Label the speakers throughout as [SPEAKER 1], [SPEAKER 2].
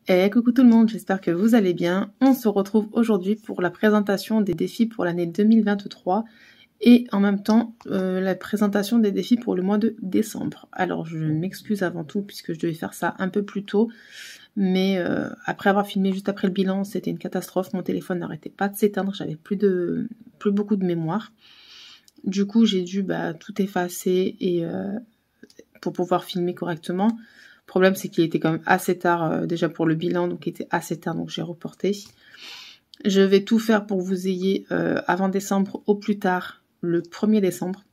[SPEAKER 1] Et coucou tout le monde, j'espère que vous allez bien. On se retrouve aujourd'hui pour la présentation des défis pour l'année 2023 et en même temps la présentation des défis pour le mois de décembre. Alors je m'excuse avant tout puisque je devais faire ça un peu plus tôt, mais après avoir filmé juste après le bilan, c'était une catastrophe. Mon téléphone n'arrêtait pas de s'éteindre, j'avais plus beaucoup de mémoire. Du coup j'ai dû tout effacer et pour pouvoir filmer correctement. Le problème, c'est qu'il était quand même assez tard déjà pour le bilan, donc il était assez tard, donc j'ai reporté. Je vais tout faire pour que vous ayez avant décembre au plus tard le 1er décembre.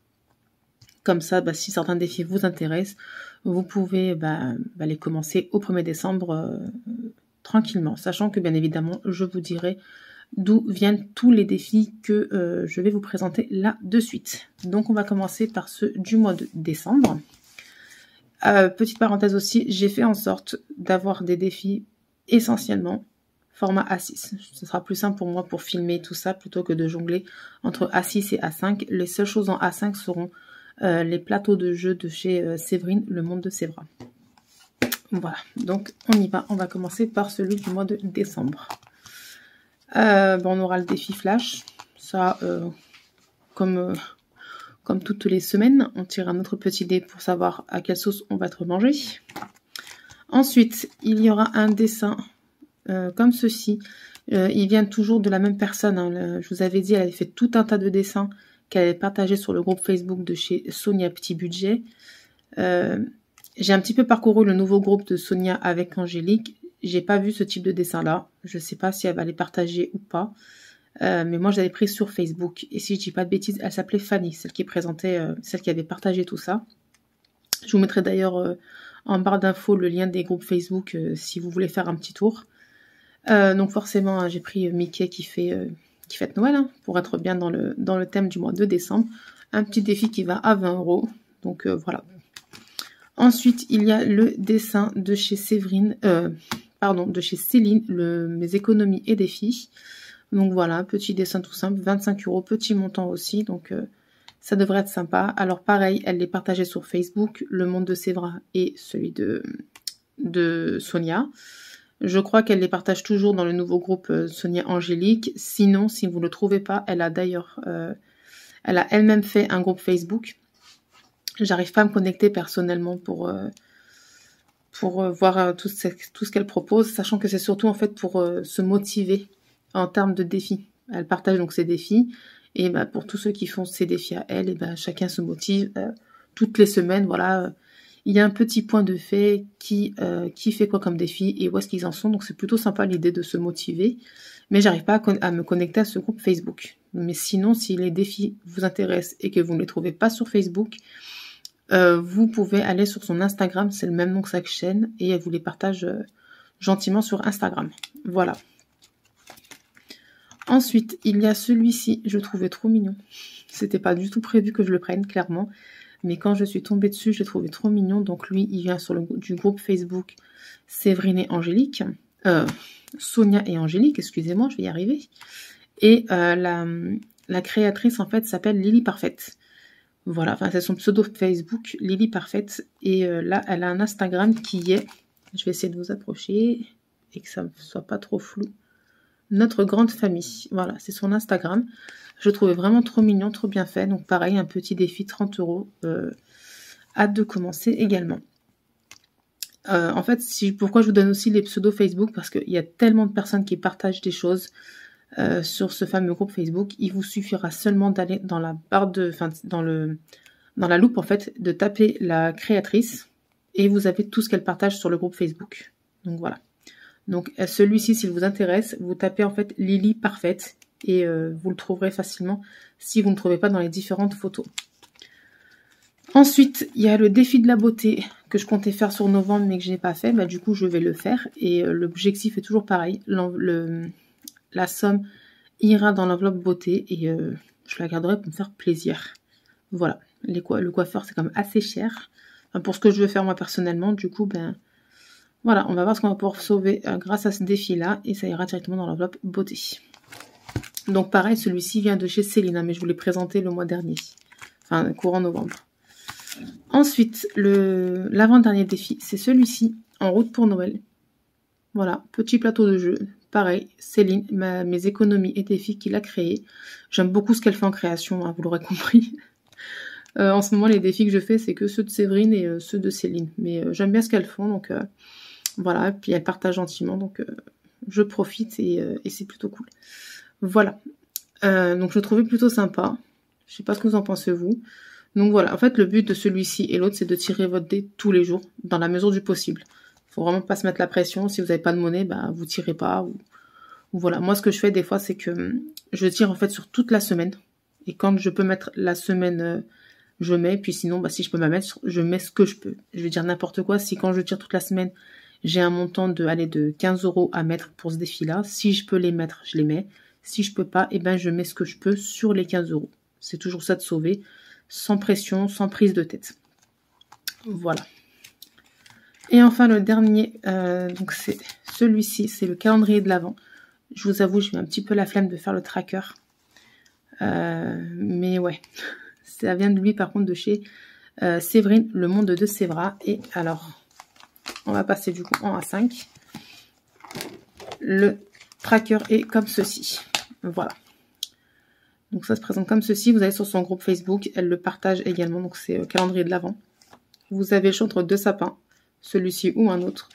[SPEAKER 1] Comme ça, si certains défis vous intéressent, vous pouvez les commencer au 1er décembre tranquillement. Sachant que bien évidemment, je vous dirai d'où viennent tous les défis que je vais vous présenter là de suite. Donc on va commencer par ceux du mois de décembre. Petite parenthèse aussi, j'ai fait en sorte d'avoir des défis essentiellement format A6. Ce sera plus simple pour moi pour filmer tout ça plutôt que de jongler entre A6 et A5. Les seules choses en A5 seront les plateaux de jeu de chez Séverine, le monde de Sévra. Voilà, donc on y va. On va commencer par celui du mois de décembre. On aura le défi flash. Ça, comme toutes les semaines, on tire un autre petit dé pour savoir à quelle sauce on va être mangé. Ensuite, il y aura un dessin comme ceci. Il vient toujours de la même personne. Hein. Je vous avais dit, elle avait fait tout un tas de dessins qu'elle avait partagé sur le groupe Facebook de chez Sonia Petit Budget. J'ai un petit peu parcouru le nouveau groupe de Sonia avec Angélique. J'ai pas vu ce type de dessin-là. Je sais pas si elle va les partager ou pas. Mais moi, je l'avais prise sur Facebook. Et si je dis pas de bêtises, elle s'appelait Fanny, celle qui présentait, celle qui avait partagé tout ça. Je vous mettrai d'ailleurs en barre d'infos le lien des groupes Facebook si vous voulez faire un petit tour. Donc forcément, hein, j'ai pris Mickey qui fête Noël, hein, pour être bien dans le thème du mois de décembre. Un petit défi qui va à 20 €. Donc voilà. Ensuite, il y a le dessin de chez Séverine, de chez Céline, mes économies et défis. Donc voilà, petit dessin tout simple, 25 €, petit montant aussi, donc ça devrait être sympa. Alors pareil, elle les partageait sur Facebook, le monde de Sévra et celui de Sonia. Je crois qu'elle les partage toujours dans le nouveau groupe Sonia Angélique. Sinon, si vous ne le trouvez pas, elle a d'ailleurs, elle a elle-même fait un groupe Facebook. J'arrive pas à me connecter personnellement pour voir tout ce qu'elle propose, sachant que c'est surtout en fait pour se motiver en termes de défis. Elle partage donc ses défis. Et pour tous ceux qui font ces défis à elle, et chacun se motive. Toutes les semaines, voilà, il y a un petit point de fait qui fait quoi comme défi et où est-ce qu'ils en sont. Donc c'est plutôt sympa l'idée de se motiver. Mais j'arrive pas à me connecter à ce groupe Facebook. Mais sinon, si les défis vous intéressent et que vous ne les trouvez pas sur Facebook, vous pouvez aller sur son Instagram. C'est le même nom que sa chaîne. Et elle vous les partage gentiment sur Instagram. Voilà. Ensuite, il y a celui-ci, je le trouvais trop mignon. C'était pas du tout prévu que je le prenne, clairement. Mais quand je suis tombée dessus, je l'ai trouvé trop mignon. Donc lui, il vient du groupe Facebook Séverine et Angélique. Sonia et Angélique, excusez-moi, je vais y arriver. Et la créatrice, en fait, s'appelle Lily Parfaite. Voilà, enfin, c'est son pseudo Facebook, Lily Parfaite. Et là, elle a un Instagram qui est... Je vais essayer de vous approcher et que ça ne soit pas trop flou. Notre grande famille. Voilà, c'est son Instagram. Je le trouvais vraiment trop mignon, trop bien fait. Donc pareil, un petit défi, 30 €. Hâte de commencer également. En fait, pourquoi je vous donne aussi les pseudos Facebook, parce qu'il y a tellement de personnes qui partagent des choses sur ce fameux groupe Facebook. Il vous suffira seulement d'aller dans la barre dans la loupe en fait, de taper la créatrice et vous avez tout ce qu'elle partage sur le groupe Facebook. Donc voilà. Donc celui-ci, s'il vous intéresse, vous tapez en fait Lily Parfaite et vous le trouverez facilement si vous ne trouvez pas dans les différentes photos. Ensuite, il y a le défi de la beauté que je comptais faire sur novembre mais que je n'ai pas fait. Du coup, je vais le faire et l'objectif est toujours pareil. La somme ira dans l'enveloppe beauté et je la garderai pour me faire plaisir. Voilà, le coiffeur c'est quand même assez cher. Enfin, pour ce que je veux faire moi personnellement, du coup, voilà, on va voir ce qu'on va pouvoir sauver grâce à ce défi-là et ça ira directement dans l'enveloppe beauté. Donc pareil, celui-ci vient de chez Céline, mais je vous l'ai présenté le mois dernier, enfin courant novembre. Ensuite, l'avant-dernier défi, c'est celui-ci, en route pour Noël. Voilà, petit plateau de jeu. Pareil, Céline, mes économies et défis qu'il a créés. J'aime beaucoup ce qu'elle fait en création, hein, vous l'aurez compris. En ce moment, les défis que je fais, c'est que ceux de Séverine et ceux de Céline. Mais j'aime bien ce qu'elles font, donc voilà. Et puis elles partagent gentiment, donc je profite et c'est plutôt cool. Voilà. Donc je le trouvais plutôt sympa. Je sais pas ce que vous en pensez vous. Donc voilà, en fait le but de celui-ci et l'autre c'est de tirer votre dé tous les jours, dans la mesure du possible. Faut vraiment pas se mettre la pression, si vous n'avez pas de monnaie, bah vous tirez pas. Ou voilà, moi ce que je fais des fois c'est que je tire en fait sur toute la semaine. Et quand je peux mettre la semaine, je mets, puis sinon bah, si je peux pas mettre, je mets ce que je peux. Je vais dire n'importe quoi, si quand je tire toute la semaine, j'ai un montant de 15 € à mettre pour ce défi-là, si je peux les mettre, je les mets. Si je peux pas, eh ben je mets ce que je peux sur les 15 €. C'est toujours ça de sauver, sans pression, sans prise de tête. Voilà. Et enfin le dernier, donc c'est celui-ci, c'est le calendrier de l'Avent. Je vous avoue, j'ai eu un petit peu la flemme de faire le tracker. Mais ouais, ça vient de lui par contre de chez Séverine, le monde de Sévra. Et alors, on va passer du coup en A5. Le tracker est comme ceci. Voilà. Donc ça se présente comme ceci. Vous allez sur son groupe Facebook. Elle le partage également. Donc c'est calendrier de l'Avent. Vous avez le choix entre deux sapins. Celui-ci ou un autre.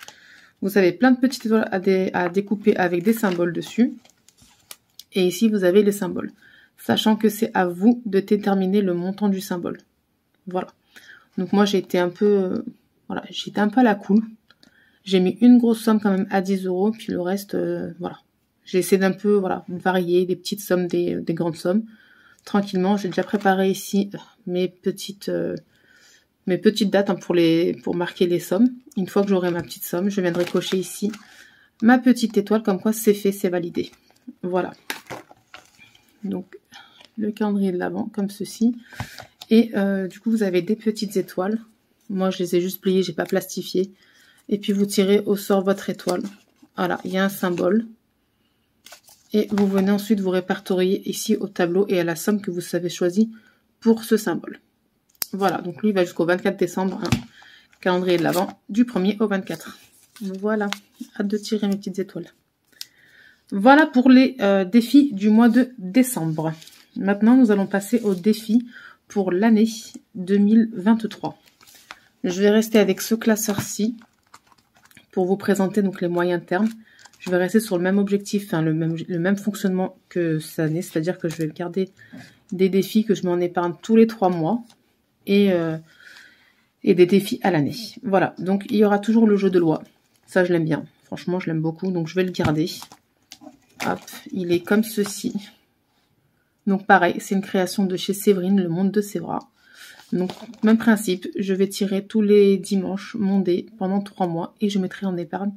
[SPEAKER 1] Vous avez plein de petites étoiles à découper avec des symboles dessus. Et ici, vous avez les symboles. Sachant que c'est à vous de déterminer le montant du symbole. Voilà. Donc moi, j'ai été un peu... voilà, j'étais un peu à la cool. J'ai mis une grosse somme quand même à 10 €. Puis le reste, voilà. J'ai essayé d'un peu, voilà, varier des petites sommes, des grandes sommes. Tranquillement, j'ai déjà préparé ici mes petites dates hein, pour marquer les sommes. Une fois que j'aurai ma petite somme, je viendrai cocher ici ma petite étoile, comme quoi c'est fait, c'est validé. Voilà. Donc, le calendrier de l'Avent, comme ceci. Et du coup, vous avez des petites étoiles. Moi, je les ai juste pliées, j'ai pas plastifié. Et puis, vous tirez au sort votre étoile. Voilà, il y a un symbole. Et vous venez ensuite vous répertorier ici au tableau et à la somme que vous avez choisie pour ce symbole. Voilà, donc lui il va jusqu'au 24 décembre, hein, calendrier de l'Avent, du 1er au 24. Voilà, hâte de tirer mes petites étoiles. Voilà pour les défis du mois de décembre. Maintenant, nous allons passer aux défis pour l'année 2023. Je vais rester avec ce classeur-ci pour vous présenter donc les moyens termes. Je vais rester sur le même objectif, hein, le même fonctionnement que cette année, c'est-à-dire que je vais garder des défis que je m'en épargne tous les 3 mois et des défis à l'année. Voilà, donc il y aura toujours le jeu de loi. Ça, je l'aime bien. Franchement, je l'aime beaucoup, donc je vais le garder. Hop, il est comme ceci. Donc pareil, c'est une création de chez Séverine, le monde de Sévra. Donc, même principe, je vais tirer tous les dimanches mon dé pendant 3 mois et je mettrai en épargne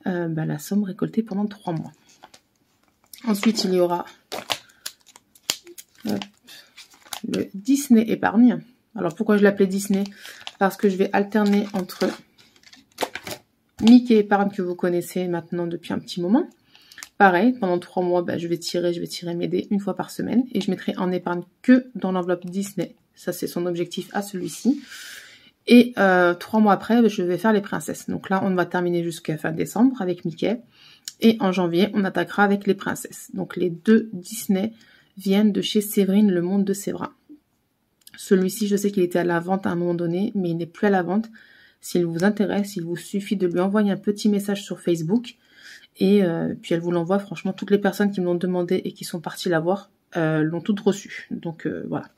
[SPEAKER 1] la somme récoltée pendant 3 mois. Ensuite, il y aura le Disney épargne. Alors, pourquoi je l'appelais Disney? Parce que je vais alterner entre Mickey épargne que vous connaissez maintenant depuis un petit moment. Pareil, pendant 3 mois, je vais tirer mes dés une fois par semaine et je mettrai en épargne que dans l'enveloppe Disney. Ça, c'est son objectif à celui-ci. Et 3 mois après, je vais faire les princesses. Donc là, on va terminer jusqu'à fin décembre avec Mickey. Et en janvier, on attaquera avec les princesses. Donc les 2 Disney viennent de chez Séverine, le monde de Sévra. Celui-ci, je sais qu'il était à la vente à un moment donné, mais il n'est plus à la vente. S'il vous intéresse, il vous suffit de lui envoyer un petit message sur Facebook. Et puis elle vous l'envoie. Franchement, toutes les personnes qui me l'ont demandé et qui sont parties la voir l'ont toutes reçue. Donc voilà.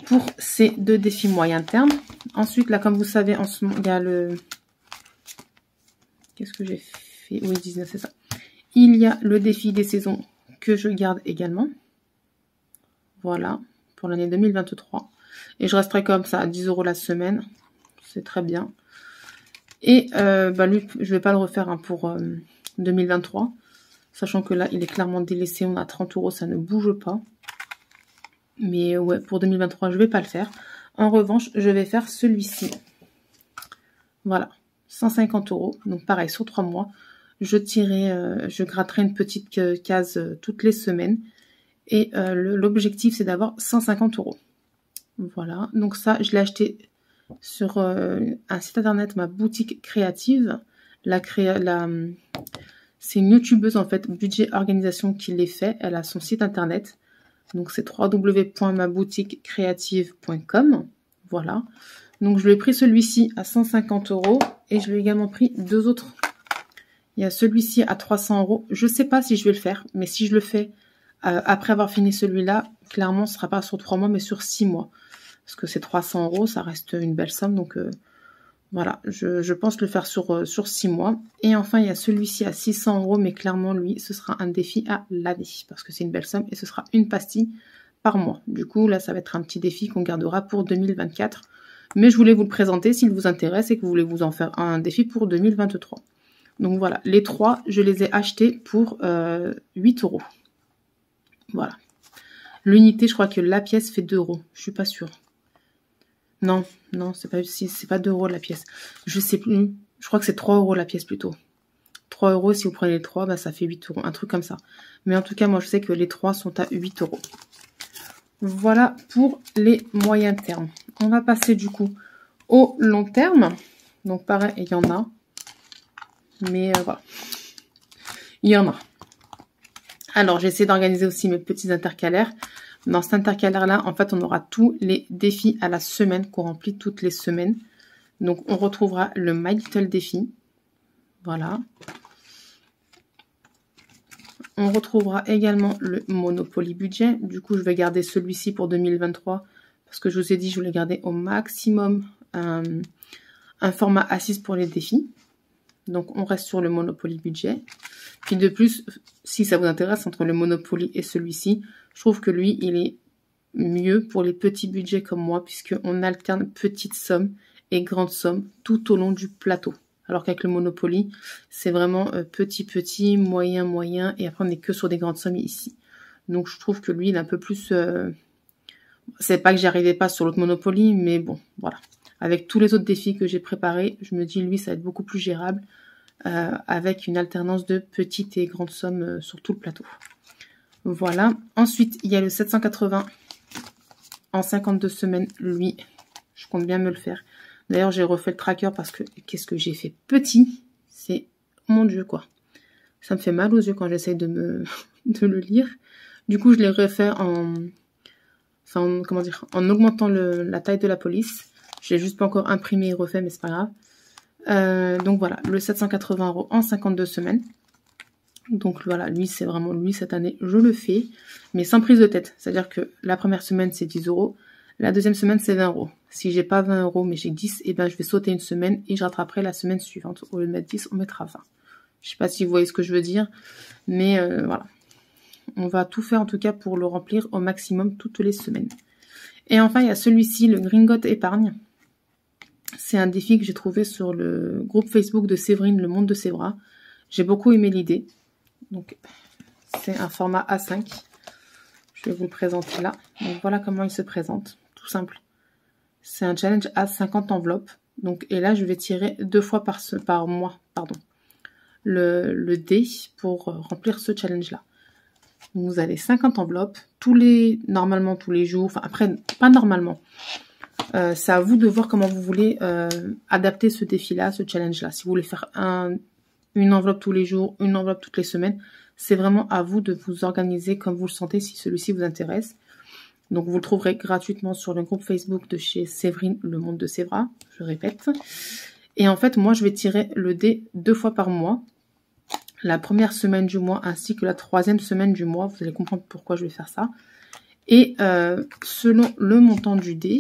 [SPEAKER 1] Pour ces 2 défis moyen terme. Ensuite, là, comme vous savez, en ce moment, il y a le... Qu'est-ce que j'ai fait? Oui, 19, c'est ça. Il y a le défi des saisons que je garde également. Voilà, pour l'année 2023. Et je resterai comme ça, à 10 € la semaine. C'est très bien. Et lui, je vais pas le refaire hein, pour 2023. Sachant que là, il est clairement délaissé. On a 30 €, ça ne bouge pas. Mais ouais, pour 2023, je vais pas le faire. En revanche, je vais faire celui-ci. Voilà, 150 €. Donc pareil, sur 3 mois, je gratterai une petite case toutes les semaines. Et l'objectif, c'est d'avoir 150 €. Voilà, donc ça, je l'ai acheté sur un site internet, ma boutique créative. C'est une youtubeuse en fait, Budget Organisation, qui les fait. Elle a son site internet. Donc c'est www.maboutiquecreative.com. Voilà. Donc je lui ai pris celui-ci à 150 € et je lui ai également pris deux autres. Il y a celui-ci à 300 €. Je ne sais pas si je vais le faire, mais si je le fais après avoir fini celui-là, clairement ce ne sera pas sur 3 mois mais sur 6 mois. Parce que c'est 300 €, ça reste une belle somme. Donc voilà, je pense le faire sur 6 mois. Et enfin, il y a celui-ci à 600 €, mais clairement, lui, ce sera un défi à l'année. Parce que c'est une belle somme et ce sera une pastille par mois. Du coup, là, ça va être un petit défi qu'on gardera pour 2024. Mais je voulais vous le présenter s'il vous intéresse et que vous voulez vous en faire un défi pour 2023. Donc voilà, les trois, je les ai achetés pour 8 €. Voilà. L'unité, je crois que la pièce fait 2 €. Je suis pas sûre. Non, c'est pas 2 € la pièce. Je sais plus. Je crois que c'est 3 € la pièce plutôt. 3 €, si vous prenez les 3, bah, ça fait 8 €. Un truc comme ça. Mais en tout cas, moi, je sais que les 3 sont à 8 €. Voilà pour les moyens termes. On va passer du coup au long terme. Donc pareil, il y en a. Mais voilà. Il y en a. Alors, j'essaie d'organiser aussi mes petits intercalaires. Dans cet intercalaire-là, en fait, on aura tous les défis à la semaine qu'on remplit toutes les semaines. Donc, on retrouvera le My Little Défi. Voilà. On retrouvera également le Monopoly Budget. Du coup, je vais garder celui-ci pour 2023 parce que je vous ai dit, je voulais garder au maximum un format A6 pour les défis. Donc, on reste sur le Monopoly Budget. Puis de plus, si ça vous intéresse, entre le Monopoly et celui-ci, je trouve que lui, il est mieux pour les petits budgets comme moi, puisqu'on alterne petites sommes et grandes sommes tout au long du plateau. Alors qu'avec le Monopoly, c'est vraiment petit, moyen, et après on n'est que sur des grandes sommes ici. Donc je trouve que lui, il est un peu plus... C'est pas que j'y arrivais pas sur l'autre Monopoly, mais bon, voilà. Avec tous les autres défis que j'ai préparés, je me dis, lui, ça va être beaucoup plus gérable, avec une alternance de petites et grandes sommes sur tout le plateau. Voilà. Ensuite, il y a le 780 en 52 semaines. Lui, je compte bien me le faire. D'ailleurs, j'ai refait le tracker parce que qu'est-ce que j'ai fait petit. C'est, mon Dieu, quoi. Ça me fait mal aux yeux quand j'essaye de le lire. Du coup, je l'ai refait en augmentant la taille de la police. Je l'ai juste pas encore imprimé et refait, mais c'est pas grave. Donc voilà, le 780 € en 52 semaines. Donc voilà, lui, c'est vraiment lui, cette année, je le fais, mais sans prise de tête. C'est-à-dire que la première semaine, c'est 10 €. La deuxième semaine, c'est 20 €. Si j'ai pas 20 €, mais j'ai 10, et ben je vais sauter une semaine et je rattraperai la semaine suivante. Au lieu de mettre 10, on mettra 20. Je sais pas si vous voyez ce que je veux dire, mais voilà. On va tout faire en tout cas pour le remplir au maximum toutes les semaines. Et enfin, il y a celui-ci, le Gringot Épargne. C'est un défi que j'ai trouvé sur le groupe Facebook de Séverine, le monde de Sévra. J'ai beaucoup aimé l'idée. Donc, c'est un format A5. Je vais vous le présenter là. Donc, voilà comment il se présente. Tout simple. C'est un challenge à 50 enveloppes. Donc, et là, je vais tirer 2 fois par mois, le dé pour remplir ce challenge-là. Vous avez 50 enveloppes, normalement tous les jours. Enfin, après, pas normalement. C'est à vous de voir comment vous voulez adapter ce défi-là, ce challenge-là. Si vous voulez faire une enveloppe tous les jours, une enveloppe toutes les semaines, c'est vraiment à vous de vous organiser comme vous le sentez si celui-ci vous intéresse. Donc vous le trouverez gratuitement sur le groupe Facebook de chez Séverine, le monde de Sévra, je répète. Et en fait, moi je vais tirer le dé 2 fois par mois. La première semaine du mois ainsi que la troisième semaine du mois. Vous allez comprendre pourquoi je vais faire ça. Et selon le montant du dé,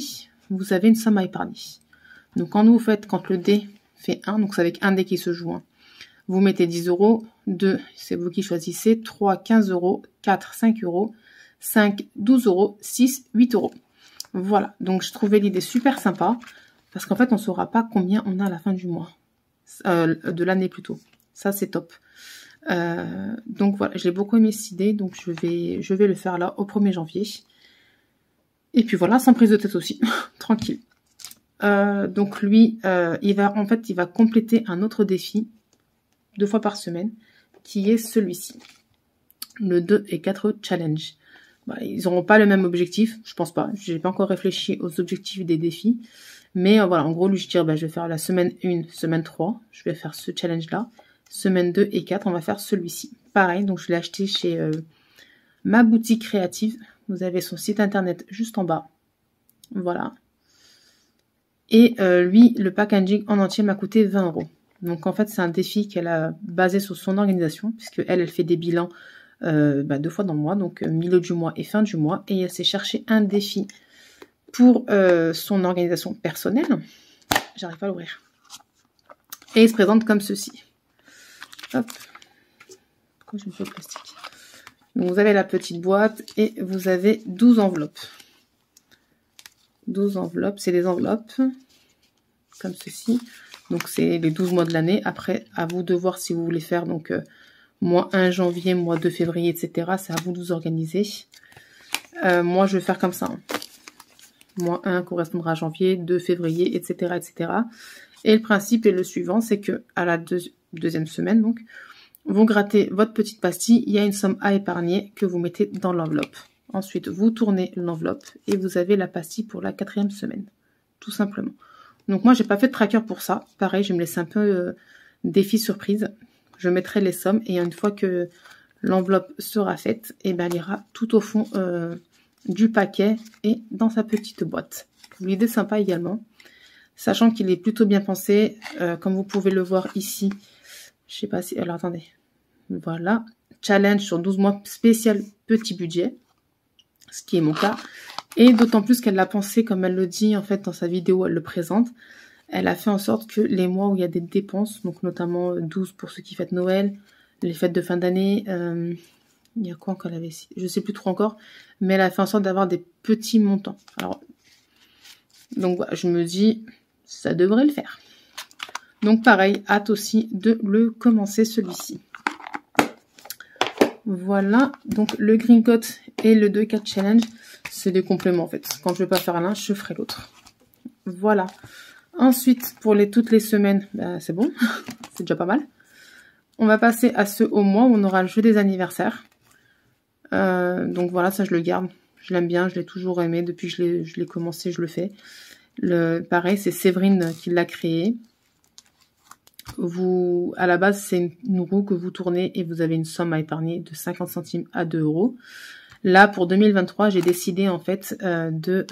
[SPEAKER 1] vous avez une somme à épargner. Donc quand le dé fait 1, donc c'est avec un dé qui se joue, hein. Vous mettez 10 €, 2, c'est vous qui choisissez, 3, 15 €, 4, 5 €, 5, 12 €, 6, 8 €. Voilà, donc je trouvais l'idée super sympa, parce qu'en fait, on ne saura pas combien on a à la fin du mois, de l'année plutôt. Ça, c'est top. Donc voilà, j'ai beaucoup aimé cette idée, donc je vais le faire là au 1er janvier. Et puis voilà, sans prise de tête aussi, tranquille. Donc lui, il va compléter un autre défi 2 fois par semaine, qui est celui-ci. Le 2 et 4 challenge. Bah, ils n'auront pas le même objectif, je pense pas. Je n'ai pas encore réfléchi aux objectifs des défis. Mais voilà, en gros, lui, je dis, je vais faire la semaine 1, semaine 3. Je vais faire ce challenge-là. Semaine 2 et 4, on va faire celui-ci. Pareil, donc je l'ai acheté chez Ma Boutique Créative. Vous avez son site internet juste en bas. Voilà. Et lui, le packaging en entier m'a coûté 20 €. Donc en fait, c'est un défi qu'elle a basé sur son organisation, puisque elle fait des bilans 2 fois dans le mois, donc milieu du mois et fin du mois. Et elle s'est cherché un défi pour son organisation personnelle. J'arrive pas à l'ouvrir. Et il se présente comme ceci. Hop. Pourquoi je me fais le plastique? Donc vous avez la petite boîte et vous avez 12 enveloppes. 12 enveloppes, c'est des enveloppes comme ceci. Donc c'est les 12 mois de l'année. Après, à vous de voir si vous voulez faire donc mois 1 janvier, mois 2 février, etc. C'est à vous de vous organiser. Moi, je vais faire comme ça. Mois 1 correspondra à janvier, 2 février, etc., etc. Et le principe est le suivant, c'est que à la deuxième semaine, donc, vous grattez votre petite pastille, il y a une somme à épargner que vous mettez dans l'enveloppe. Ensuite, vous tournez l'enveloppe et vous avez la pastille pour la 4e semaine, tout simplement. Donc moi, j'ai pas fait de tracker pour ça. Pareil, je vais me laisser un peu défi surprise. Je mettrai les sommes et une fois que l'enveloppe sera faite, et ben, elle ira tout au fond du paquet et dans sa petite boîte. L'idée sympa également, sachant qu'il est plutôt bien pensé, comme vous pouvez le voir ici. Je sais pas si... Alors attendez. Voilà. Challenge sur 12 mois spécial petit budget. Ce qui est mon cas. Et d'autant plus qu'elle l'a pensé, comme elle le dit en fait dans sa vidéo, elle le présente. Elle a fait en sorte que les mois où il y a des dépenses, donc notamment 12 pour ceux qui fêtent Noël, les fêtes de fin d'année, il y a quoi encore elle avait, je sais plus trop encore, mais elle a fait en sorte d'avoir des petits montants. Alors, donc voilà, je me dis, ça devrait le faire. Donc pareil, hâte aussi de le commencer celui-ci. Voilà, donc le Green Coat et le 2-4 Challenge, c'est des compléments en fait. Quand je ne vais pas faire l'un, je ferai l'autre. Voilà. Ensuite, pour toutes les semaines, c'est bon, c'est déjà pas mal. On va passer à ceux au mois où on aura le jeu des anniversaires. Donc voilà, ça je le garde. Je l'aime bien, je l'ai toujours aimé. Depuis que je l'ai commencé, je le fais. Pareil, c'est Séverine qui l'a créé. À la base, c'est une roue que vous tournez et vous avez une somme à épargner de 50 centimes à 2 €. Là, pour 2023, j'ai décidé en fait de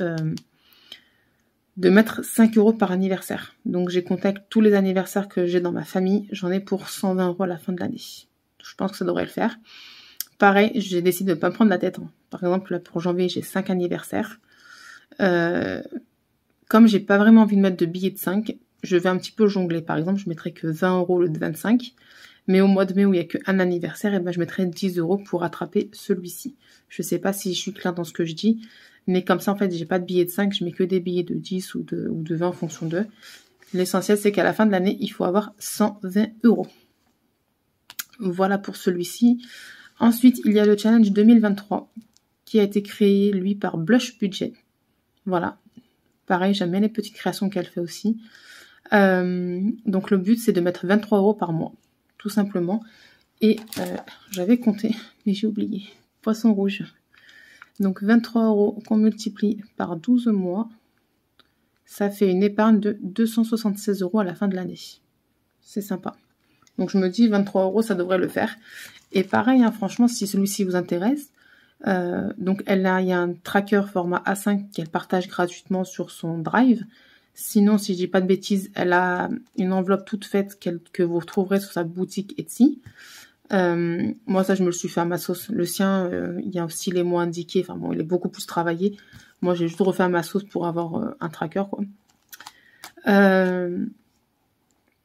[SPEAKER 1] mettre 5 € par anniversaire. Donc, j'ai compté avec tous les anniversaires que j'ai dans ma famille. J'en ai pour 120 € à la fin de l'année. Je pense que ça devrait le faire. Pareil, j'ai décidé de ne pas me prendre la tête. Par exemple, là, pour janvier, j'ai 5 anniversaires. Comme j'ai pas vraiment envie de mettre de billets de 5, je vais un petit peu jongler. Par exemple, je mettrai que 20 € au lieu de 25. Mais au mois de mai où il n'y a qu'un anniversaire, et ben, je mettrai 10 € pour rattraper celui-ci. Je sais pas si je suis claire dans ce que je dis. Mais comme ça, en fait, j'ai pas de billets de 5, je mets que des billets de 10 ou de 20 en fonction d'eux. L'essentiel, c'est qu'à la fin de l'année, il faut avoir 120 €. Voilà pour celui-ci. Ensuite, il y a le challenge 2023 qui a été créé, lui, par Blush Budget. Voilà. Pareil, j'aime bien les petites créations qu'elle fait aussi. Donc, le but, c'est de mettre 23 € par mois, tout simplement. Et j'avais compté, mais j'ai oublié. Poisson rouge. Donc, 23 € qu'on multiplie par 12 mois, ça fait une épargne de 276 € à la fin de l'année. C'est sympa. Donc, je me dis, 23 €, ça devrait le faire. Et pareil, hein, franchement, si celui-ci vous intéresse, donc il y a un tracker format A5 qu'elle partage gratuitement sur son Drive. Sinon, si je dis pas de bêtises, elle a une enveloppe toute faite que vous retrouverez sur sa boutique Etsy. Moi, ça, je me le suis fait à ma sauce. Le sien, il y a aussi les mots indiqués. Enfin bon, il est beaucoup plus travaillé. Moi, j'ai juste refait à ma sauce pour avoir un tracker, quoi.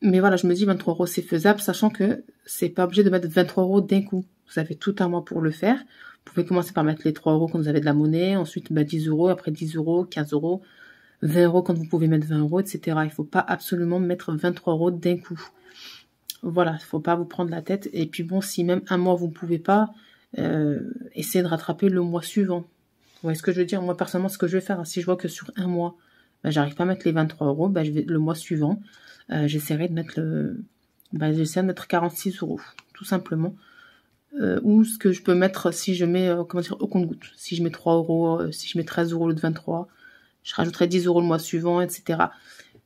[SPEAKER 1] Mais voilà, je me dis 23 € c'est faisable, sachant que c'est pas obligé de mettre 23 € d'un coup. Vous avez tout un mois pour le faire. Vous pouvez commencer par mettre les 3 € quand vous avez de la monnaie, ensuite 10 €, après 10 €, 15 €, 20 € quand vous pouvez mettre 20 €, etc. Il faut pas absolument mettre 23 € d'un coup. Voilà, il faut pas vous prendre la tête. Et puis bon, si même un mois vous ne pouvez pas, essayez de rattraper le mois suivant. Vous voyez ce que je veux dire? Moi, personnellement, ce que je vais faire, si je vois que sur un mois, j'arrive pas à mettre les 23 €, je vais le mois suivant, j'essaierai de mettre j'essaie de mettre 46 €, tout simplement. Ou ce que je peux mettre si je mets, au compte-gouttes. Si je mets 3 €, si je mets 13 € au lieu de 23, je rajouterai 10 € le mois suivant, etc.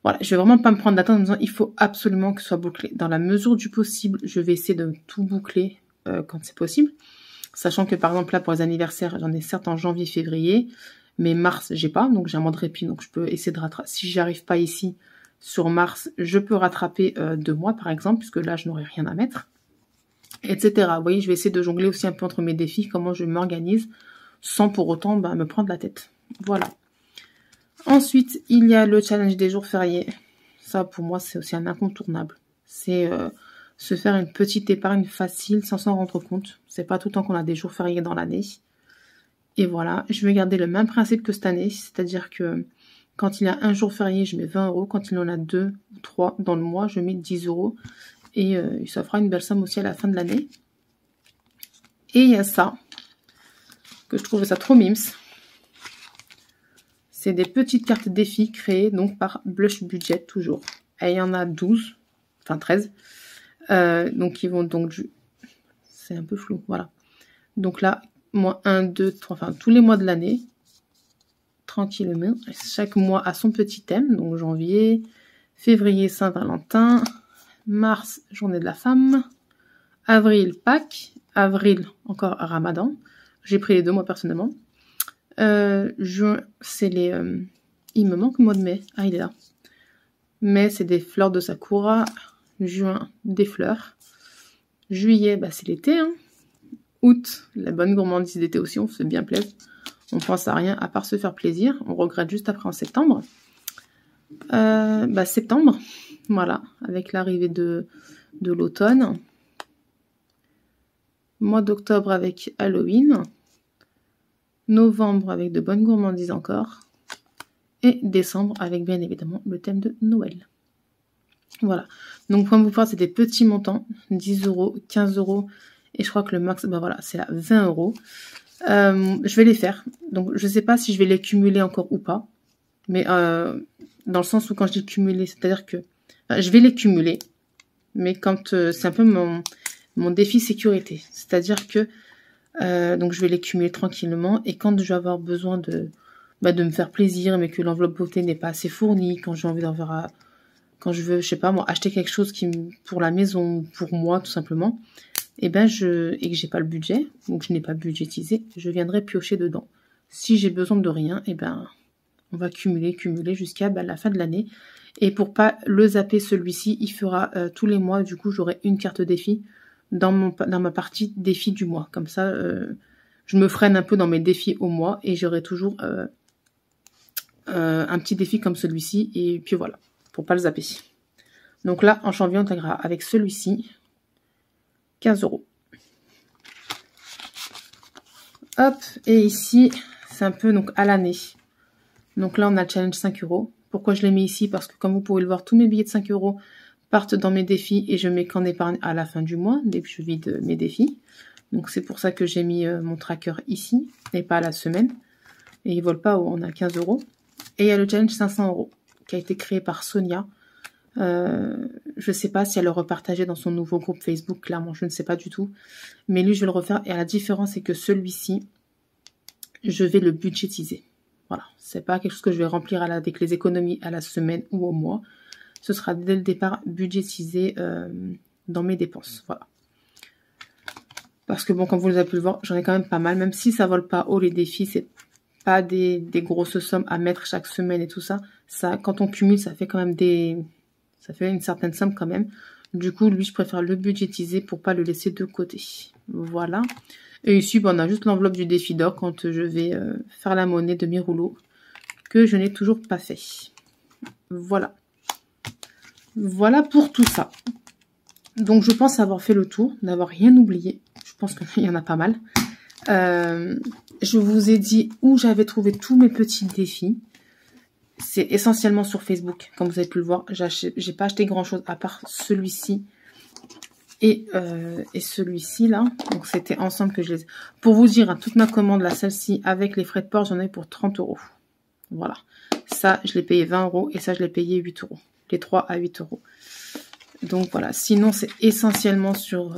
[SPEAKER 1] Voilà, je vais vraiment pas me prendre la tête en me disant il faut absolument que ce soit bouclé. Dans la mesure du possible, je vais essayer de tout boucler quand c'est possible. Sachant que par exemple là pour les anniversaires, j'en ai certes en janvier, février, mais mars j'ai pas, donc j'ai un mois de répit, donc je peux essayer de rattraper. Si j'y arrive pas ici sur mars, je peux rattraper 2 mois par exemple, puisque là je n'aurai rien à mettre, etc. Vous voyez, je vais essayer de jongler aussi un peu entre mes défis, comment je m'organise, sans pour autant me prendre la tête. Voilà. Ensuite, il y a le challenge des jours fériés. Ça pour moi c'est aussi un incontournable. C'est se faire une petite épargne facile sans s'en rendre compte. C'est pas tout le temps qu'on a des jours fériés dans l'année. Et voilà, je vais garder le même principe que cette année, c'est-à-dire que quand il y a un jour férié, je mets 20 €. Quand il y en a 2 ou 3 dans le mois, je mets 10 €. Et ça fera une belle somme aussi à la fin de l'année. Et il y a ça, que je trouve ça trop mimes. C'est des petites cartes défis créées donc par Blush Budget, toujours. Et il y en a 12, enfin 13. Donc ils vont donc du... C'est un peu flou, voilà. Donc là, mois 1, 2, 3, enfin tous les mois de l'année, tranquillement. Chaque mois a son petit thème, donc janvier, février, Saint-Valentin, mars, journée de la femme, avril, Pâques, avril, encore Ramadan. J'ai pris les 2 mois personnellement. Juin, c'est les... il me manque le mois de mai. Ah, il est là. Mai, c'est des fleurs de sakura. Juin, des fleurs. Juillet, c'est l'été. Hein. Août, la bonne gourmandise d'été aussi, on se fait bien plaisir. On pense à rien à part se faire plaisir. On regrette juste après en septembre. Septembre, voilà, avec l'arrivée de l'automne. Mois d'octobre avec Halloween. Novembre avec de bonnes gourmandises encore. Et décembre avec bien évidemment le thème de Noël. Voilà. Donc comme vous pouvez voir, c'est des petits montants. 10 €, 15 €. Et je crois que le max, voilà, c'est à 20 €. Je vais les faire. Donc je ne sais pas si je vais les cumuler encore ou pas. Mais dans le sens où quand je dis cumuler, c'est-à-dire que je vais les cumuler. Mais quand c'est un peu mon défi sécurité. C'est-à-dire que donc je vais les cumuler tranquillement. Et quand je vais avoir besoin de me faire plaisir, mais que l'enveloppe beauté n'est pas assez fournie, quand j'ai envie d'en faire, quand je veux, je sais pas moi, acheter quelque chose pour la maison, pour moi tout simplement, et que j'ai pas le budget, donc je n'ai pas budgétisé, je viendrai piocher dedans. Si j'ai besoin de rien, on va cumuler jusqu'à la fin de l'année. Et pour pas le zapper celui-ci, il fera tous les mois, du coup j'aurai une carte défi dans ma partie défi du mois. Comme ça, je me freine un peu dans mes défis au mois et j'aurai toujours un petit défi comme celui-ci. Et puis voilà, pour pas le zapper. Donc là, en janvier, on intégrera avec celui-ci 15 €. Hop, et ici, c'est un peu donc à l'année. Donc là, on a le challenge 5 €. Pourquoi je l'ai mis ici? Parce que comme vous pouvez le voir, tous mes billets de 5 € partent dans mes défis et je mets qu'en épargne à la fin du mois, dès que je vide mes défis. Donc c'est pour ça que j'ai mis mon tracker ici et pas à la semaine. Et il ne vole pas haut, on a 15 €. Et il y a le challenge 500 € qui a été créé par Sonia. Je ne sais pas si elle le repartageait dans son nouveau groupe Facebook, clairement, je ne sais pas du tout. Mais lui, je vais le refaire. Et la différence, c'est que celui-ci, je vais le budgétiser. Voilà, c'est pas quelque chose que je vais remplir avec les économies à la semaine ou au mois. Ce sera dès le départ budgétisé dans mes dépenses. Voilà. Parce que bon, comme vous avez pu le voir, j'en ai quand même pas mal. Même si ça vole pas haut les défis, c'est pas des grosses sommes à mettre chaque semaine et tout ça. Ça, quand on cumule, ça fait quand même ça fait une certaine somme quand même. Du coup, lui, je préfère le budgétiser pour pas le laisser de côté. Voilà. Et ici, on a juste l'enveloppe du défi d'or quand je vais faire la monnaie de mes rouleaux, que je n'ai toujours pas fait. Voilà. Voilà pour tout ça. Donc, je pense avoir fait le tour, d'avoir rien oublié. Je pense qu'il y en a pas mal. Je vous ai dit où j'avais trouvé tous mes petits défis. C'est essentiellement sur Facebook, comme vous avez pu le voir. J'ai pas acheté grand-chose à part celui-ci et celui-ci là. Donc c'était ensemble que je les ai. Pour vous dire, toute ma commande, là, celle-ci, avec les frais de port, j'en ai pour 30 €. Voilà. Ça, je l'ai payé 20 € et ça, je l'ai payé 8 €. Les 3 à 8 €. Donc voilà. Sinon, c'est essentiellement sur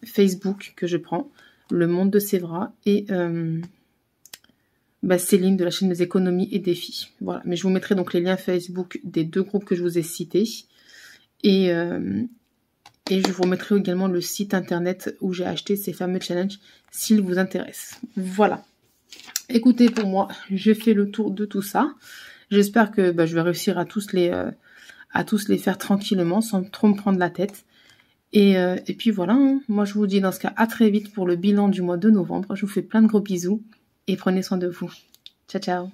[SPEAKER 1] Facebook que je prends. Le Monde de Sévra et Céline de la chaîne Mes économies et défis. Voilà, mais je vous mettrai donc les liens Facebook des 2 groupes que je vous ai cités. Et je vous remettrai également le site internet où j'ai acheté ces fameux challenges s'ils vous intéressent. Voilà. Écoutez, pour moi, j'ai fait le tour de tout ça. J'espère que je vais réussir à tous les faire tranquillement, sans trop me prendre la tête. Et puis voilà, hein. Moi je vous dis dans ce cas à très vite pour le bilan du mois de novembre. Je vous fais plein de gros bisous et prenez soin de vous. Ciao, ciao.